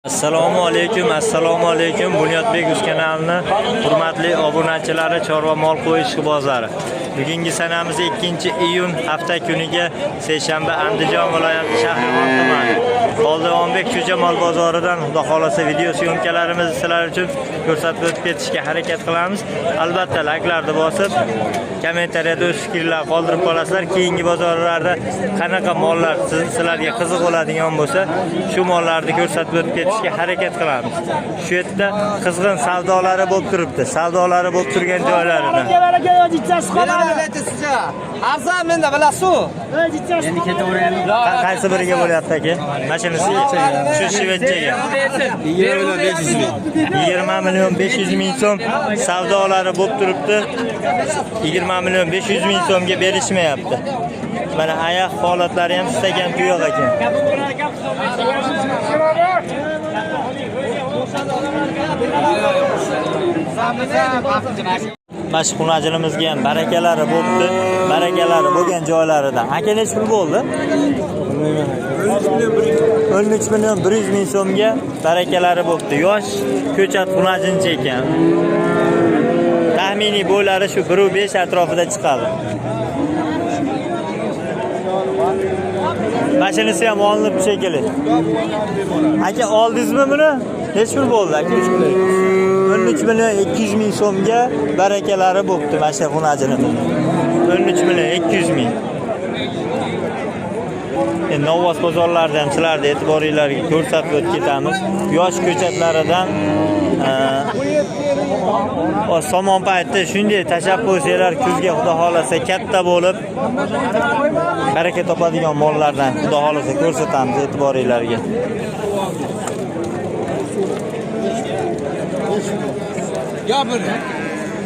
Assalomu alaykum. Bunyodbek Uz kanalining hurmatli obunachilari, chorva mol qo'yish bozori. Bugungi sanamiz 2-iyun hafta kuniga seshanba Andijon viloyati Shahrixon tumani Qoldibonbek Cho'ja mol bozoridan xudo xolasa video syomkalarimizni sizlar uchun ko'rsatib o'tib ketishga harakat qilamiz. Albatta like'larni bosib, kommentariyada o'z fikrlar qoldirib qolasizlar. Keyingi bozorlarda qanaqa mollar sizlarga qiziq bo'ladigan bo'lsa, shu mollarni ko'rsatib o'tib ketishga harakat qilamiz. Shu yerda qizg'in savdolari bo'lib turibdi. Savdolari bo'lib turgan joylarida. Arzon menda bilasiz-ku. Endi ketaveraymi? Qaysi biriga bo'lyapti aka? Mashinasi shu Shvetsiyaga. 20 million 500 ming so'm savdolari bo'lib turibdi. 20 million 500 ming so'mga berishmayapti. Mana oyoq holatlari ham istagan tuyoq ekan. Mashxunachilimizga ham barakalari bo'libdi. Barakalari bo'lgan joylaridan. Aka nech pul bo'ldi? 13 million 100 ming so'mga barakalari bo'libdi. Yosh ko'chat xunajinchi ekan. Taxminiy bo'ylari shu 1.5 atrofida chiqadi. Mashinasi ham olinib shekilli. Aka oldingizmi buni? Nech pul bo'ldi aka? 13 million 200 ming so'mga barakalari bo'libdi mana xunajinimiz. 13 million 200 ming. Endi Novvos bozorlarida ham sizlarga e'tiboringizga ko'rsatib o'tib ketamiz. Yosh ko'chatlaridan somon payti shunday tashabbuslar kuzga xudo xolasa katta bo'lib baraka topadigan mollardan xudo xolasa ko'rsatamiz e'tiboringizga.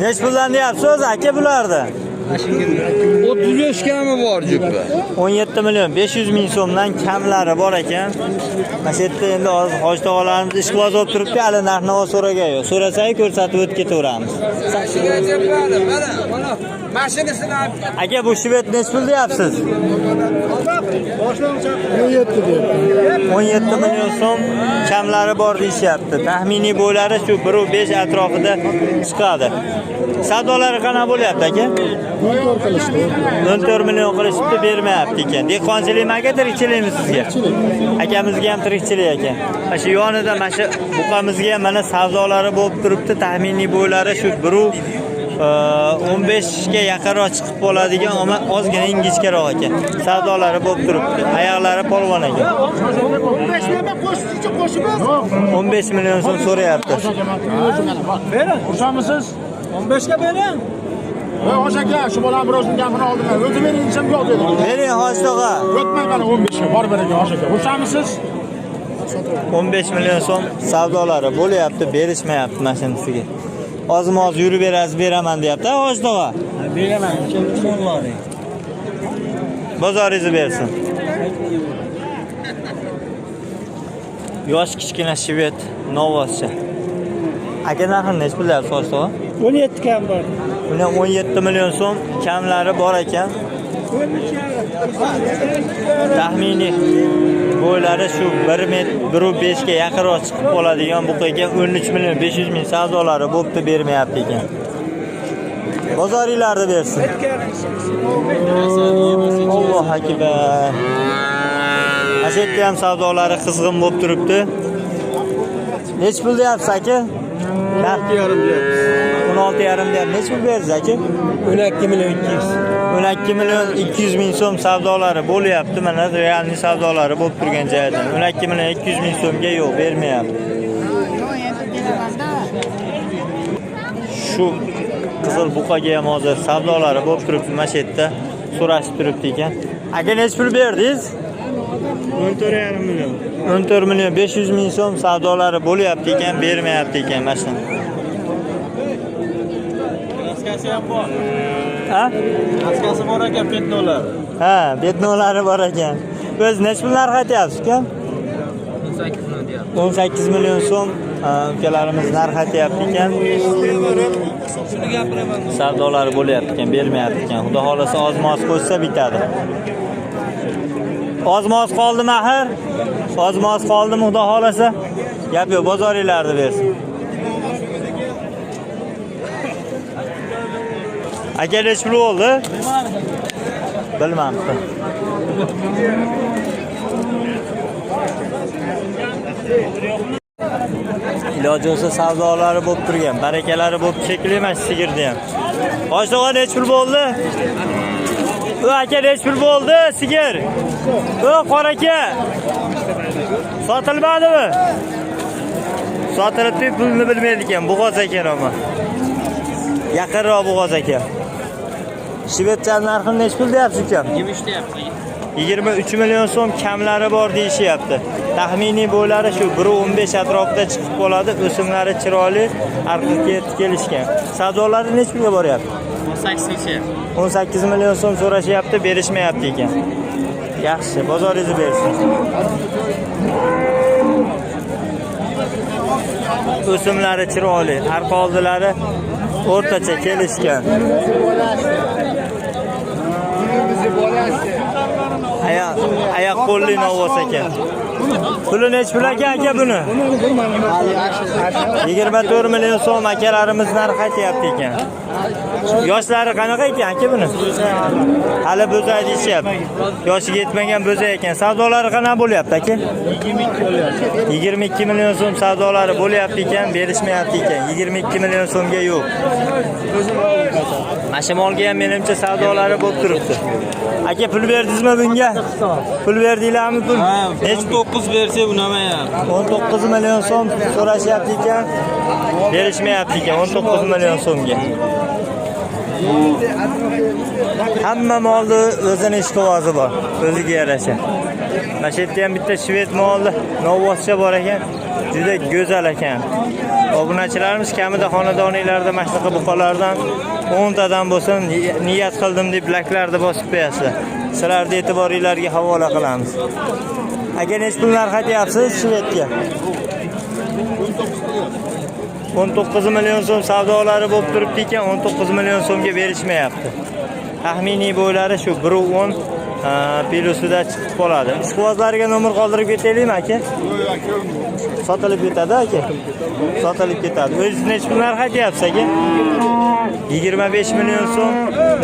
Nech puldan deyapsiz aka bularda? 35 kami bor jupa. 17 million 500 ming so'mdan kamlari bor ekan. Mana yerda endi hozir hoji tog'alarimiz ishqiboz bo'lib turibdi, hali narx-navo so'ragan yo'q. So'rasak ko'rsatib o'tib ketaveramiz. Mashinasini aka bu shvet nech pul deyapsiz? 17 million so'm kamlari bor deyishyapti. Taxminiy bo'ylari shu 1.5 atrofida chiqadi. Savdolari qanaqa bo'lyapti aka? 14 million qilishibdi, bermayapti ekan. Dehqonchilikmi aka, tirikchilikmi sizga? Akamizga ham tirikchilik ekan. Mana shu yonida mana shu buqamizga ham mana savdolari bo'lib turibdi. Taxminiy bo'ylari shu 15 ga yaqinroq chiqib bo'ladigan, ammo ozgina ingichkaroq ekan. Savdolari bo'lib turibdi. Oyoqlari polvon ekan. 15 million so'm so'rayapti. Bering, urshamisiz? 15 ga bering. Hoji aka, shu bolam birozning gapini oldim. O'zi bering desam yo'q dedi. Bering hoji tog'a. O'tmay mana 15 ga bor beraga hoji aka. Urshamisiz? 15 million so'm savdolari bo'lyapti, berishmayapti mashinasiga. Ozmoz yurib beraman deyapti, hoji tog'a. Beraman, so'nglaring. Bozoringizni bersin. Yosh kichkina shvet Novvoscha. Aka narxini nech pul deyapsiz hoji tog'a? 17 kam bor. Buni 17 million so'm kamlari bor ekan. Taxminiy bo'ylari shu 1.5 ga yaqinroq chiqib qoladigan buqaga 13 million 500 ming savdolari bo'pti, bermayapti ekan. Bozoringlarni bersin. Alloh akbar. Ashetda ham savdolari qizg'in bo'lib turibdi. Nech pul deyapsiz aka? 16,5 deyapsiz. 16,5 deyapsiz. Nech pul berasiz aka? 12 million 200. 12 million 200 ming so'm savdolari bo'lyapti. Mana realniy savdolari bo'lib turgan joyda. 12 million 200 ming so'mga yo'q, bermayapti. Shu qizil buqaga ham hozir savdolari bo'lib turibdi, mana shu yerda so'rashib turibdi ekan. Aka nech pul berdingiz? 14,5 million. 14 million 500 ming so'm savdolari bo'lyapti ekan, bermayapti ekan mashina. Askasi ham bor. Ha? Askasi bor ekan, petnolar. Ha, betnolari bor ekan. O'z nech pul narx aytyapsiz uka? 18 million deyapti. 18 million so'm ukalarimiz narx aytyapti ekan. Shuni gapiraman. Savdolari bo'lyapti ekan, bermayapti ekan. Xudo xolasa ozmoz qo'shsa bitadi. Ozmoz qoldimi axir? Ozmoz qoldimi xudo xolasa? Gap yo'q, bozoringlarni bersin. Aka nech pul bo'ldi? Bilmabdi. Iloji bo'lsa savdolari bo'lib turgan, barakalari bo'lib shekilli emas sigirni ham. Oshog'a nech pul bo'ldi? O aka nech pul bo'ldi sigir? O qora aka. Sotilmadimi? Sotilibdi, pulni bilmaydi ekan, Bug'oz ekan ama. Yaqinroq Bug'oz ekan. Shvetsiyal narxini nech pul deyapsiz ekan? 23 deyapti. 23 million so'm kamlari bor deyishyapti. Taxminiy bo'ylari shu 1.15 atrofida chiqib qoladi. O'simlari chiroyli, arqaga kelishgan. Savdolari nech pulga boryapti? 18 million so'm so'rashyapti, berishmayapti ekan. Yaxshi, bozoringizni bersin. O'simlari chiroyli, arqa oldilari o'rtacha kelishgan. Ayak qo'lli novvos ekan. Puli nech pul aka buni? 24 million so'm akalarimiz narx aytyapti ekan. Yoshlari qanaqa ekan aka buni? Hali bo'zay deyishyapti. Yoshiga yetmagan bo'zay ekan. Savdolari qanaqa bo'lyapti aka? 22 million so'm savdolari bo'lyapti ekan, berishmayapti ekan. 22 million so'mga yo'q. Mashimolga ham menimcha savdolari bo'lib turibdi. Aka pul berdingizmi bunga? Pul berdinglarmi pul? Nech 9 bersa unamayapti. 19 million so'm so'rashyapti ekan. Berishmayapti ekan 19 million so'mga. Hamma molni o'zining ishqibozi bor, o'ziga yarasha. Mana shu yerda ham bitta shved molni novvoscha bor ekan, juda go'zal ekan. Obunachilarimiz kamida xonadoninglarda mana shunaqa buqalardan 10 tadan bo'lsin niyat qildim deb laklarni bosib qo'yasizlar. Sizlarni e'tiboringizga havola qilamiz. Aka nech pul narx aytyapsiz shvedga? 19 million so'm savdolari bo'lib turibdi ekan, 19 million so'mga berishmayapti. Taxminiy bo'ylari shu 1.10 plyusida chiqib qoladi. Ishqibozlarga nomer qoldirib ketaylikmi aka? Sotilib ketadi aka. Sotilib ketadi. O'zingiz nech pul narx aytyapsiz aka? 25 million so'm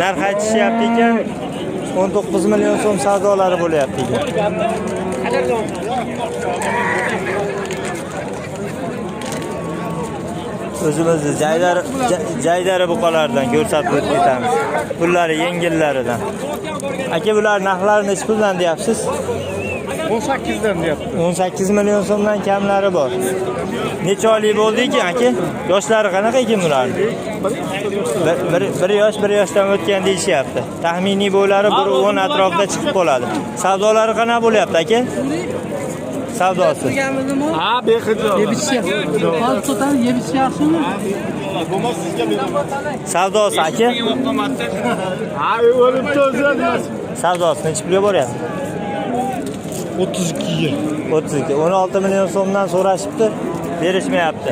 narx aytishyapti ekan. 19 million so'm savdolari bo'lyapti ekan. O'zimizni jaydari buqalardan ko'rsatib ketamiz. Pullari yengillaridan. Aka bular narxlari nech puldan deyapsiz? 18 dan deyapti. 18 million so'mdan kamlari bor. Necha oylik bo'ldi ekan aka? Yoshlari qanaqa ekan bularning? Bir yoshdan o'tgan deyishyapti. Taxminiy bo'ylari 1.10 atrofida chiqib qoladi. Savdolari qanaqa bo'lyapti aka? Savdosi. Ha, bexijob. Savdosi aka? Ha, o'libdi o'zi. Savdosi necha pulga boryapti? 32 ga. 32. 16 million so'mdan so'rashibdi, berishmayapti.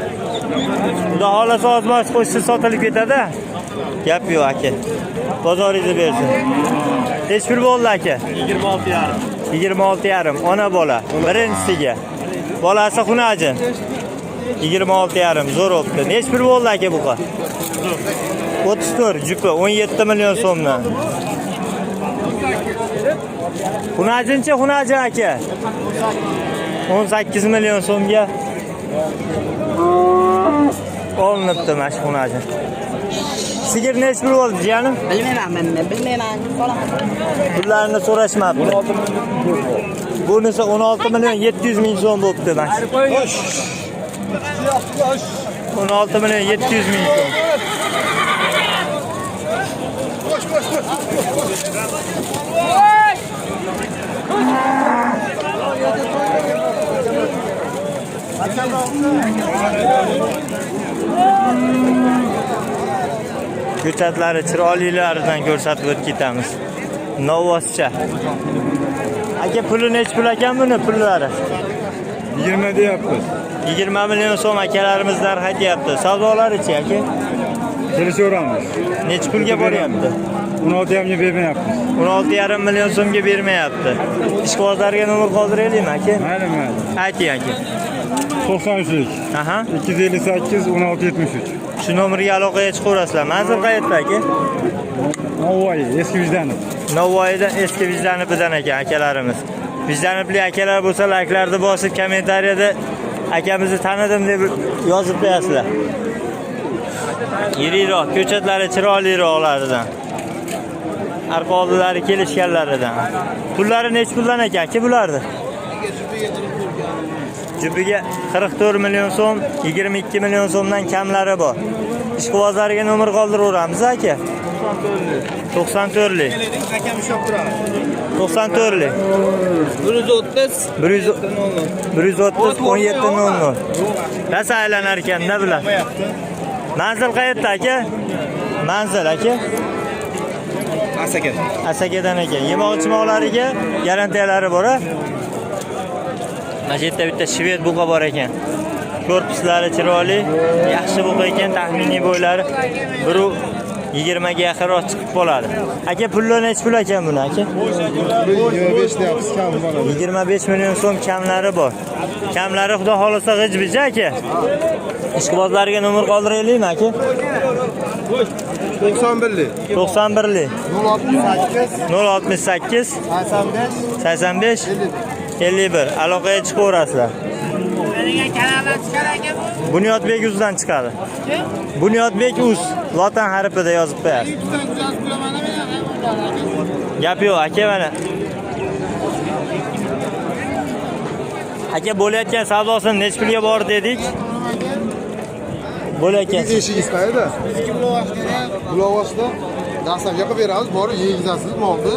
Xudo xolasa ozmoch qo'shsa sotilib ketadi. Gap yo'q aka. Bozoringizni bersin. Nech pul bo'ldi aka? 26,5. 26,5 ona bola. Birinchisiga. Bolasi xunajin. 26,5 zo'r o'pdi. Nech pul bo'ldi aka buqa? 34 jupi 17 million so'mdan. Xunajinchi xunajin aka. 18 million so'mga olinibdi mana shu xunajin. Sigir nech pul bo'ldi jiyanim? Bilmayman. Pullarni so'rashmabdi. Bunisi 16 million 700 ming so'm bo'libdi mana shu. 16 million 700 ming so'm. Ko'chatlari chiroylilaridan ko'rsatib o'tib ketamiz. Novvoscha. Aka puli nech pul ekan buni pullari? 20 deyapti. 20 million so'm akalarimiz narx aytyapti. Savdolari-chi aka? Kelishaveramiz. Nech pulga boryapti? 16,5 ga bermayapmiz. 16,5 million so'mga bermayapti. Ishqibozlarga nomer qoldiraylikmi aka? Mayli. Ayting aka. 93'lik. Aha. 258 1673. Shu nomerga aloqaga chiqaverasizlar. Manzil qayerda aka? Navoiy, eski Vijdanov. Navoiydan eski Vijdanipidan ekan akalarimiz. Vijdanipli akalar bo'lsa layklarni bosib, kommentariyada akamizni tanidim deb yozib qo'yasizlar. Yiriroq, ko'chatlari chiroyliroqlaridan. Arqa oldilari kelishganlaridan. Pullari nech puldan ekan aka bularni? Jubiga 44 million so'm, 22 million so'mdan kamlari bor. Ishqibozlariga nomer qoldiraveramiz aka. 94lik. 94lik. 130 130 1700. Nasıl aylanar ekan-da bular? Manzil qayerda aka? Manzil aka? Asakadan ekan. Yemoq-ichmoqlariga garantiyalari bor-a? Mana shu yerda bitta shved buqa bor ekan. Korpuslari chiroyli, yaxshi buqa ekan, taxminiy bo'ylari 1.20 ga yaqinroq chiqib qoladi. Aka pullar nech pul ekan buni aka? 25 deyapsiz, kam bo'ladi. 25 million so'm kamlari bor. Kamlari xudo xolasa g'ij-bij aka. Ishqibozlarga nomer qoldiraylikmi aka? 91lik. 91lik. 068 85 51. Aloqaga chiqaverasizlar. Bunyodbek uzdan chiqadi. Bunyodbek uz lotin harfida yozib qo'yasiz. Gap yo'q aka mana. Aka bo'layotgan savdosini nech pulga bor dedik? Bo'layotgan. Eshik istaydi. Bulovosda dastlab yoqib beramiz, borib yeyizasiz molni.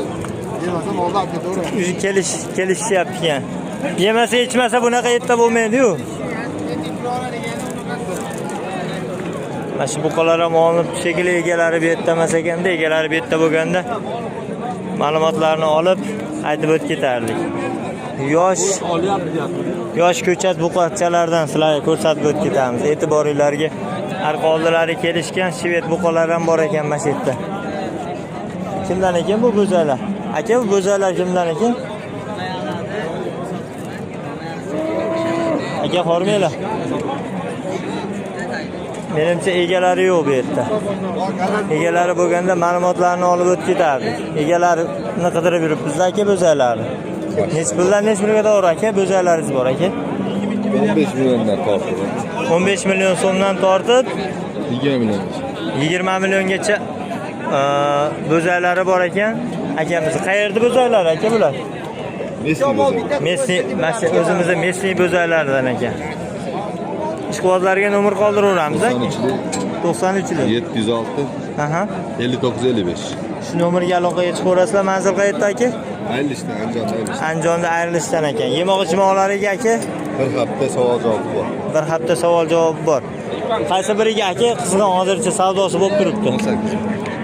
Yemasa molni olib ketaveramiz. Kelishyapti ekan. Yemasa ichmasa bunaqa yerda bo'lmaydi-yu. Mana shu buqalar ham olinib shekilli egalari bu yerda emas ekanda, egalari bu yerda bo'lganda ma'lumotlarni olib aytib o'tib ketardik. Yosh ko'chat buqachalardan sizlarga ko'rsatib o'tib ketamiz. E'tiboringlarga arqa oldilari kelishgan shved buqalar ham bor ekan mana shu yerda. Kimdan ekan bu bo'zaylar? Aka bu bo'zaylar kimdan ekan? Aka hormanglar. Menimcha egalari yo'q bu yerda. Egalari bo'lganda ma'lumotlarni olib o'tib ketardik. Egalarini qidirib yuribmiz aka bo'zaylarni. Nech puldan nech pulga to'g'ri aka bo'zaylaringiz bor aka? 15 milliondan tortib. 15 million so'mdan tortib 20 million. 20 milliongacha bo'zaylari bor ekan. Akamiz qayerda bo'zaylar aka bular? Messi, mana o'zimizning Messi bo'zaylaridan ekan. Ishqibozlarga nomer qoldiraveramiz aka. 93lik. 706 Aha. 59 55. Shu nomerga aloqaga chiqaverasizlar. Manzil qayerda aka? Ayrilishdan, Andijonda. Andijonda ayrilishdan ekan. Yemoq-ichmoqlariga aka Bir hafta savol javob bor. bir hafta savol javob bor. Qaysi biriga aka qizg'in hozircha savdosi bo'lib turibdi?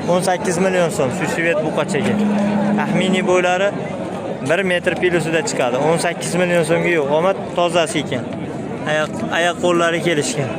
18 million so'm shu shved buqachaga. Taxminiy bo'ylari 1 metr pilusida chiqadi. 18 million so'mga yo'q. Omad tozasi ekan. Oyoq qo'llari kelishgan.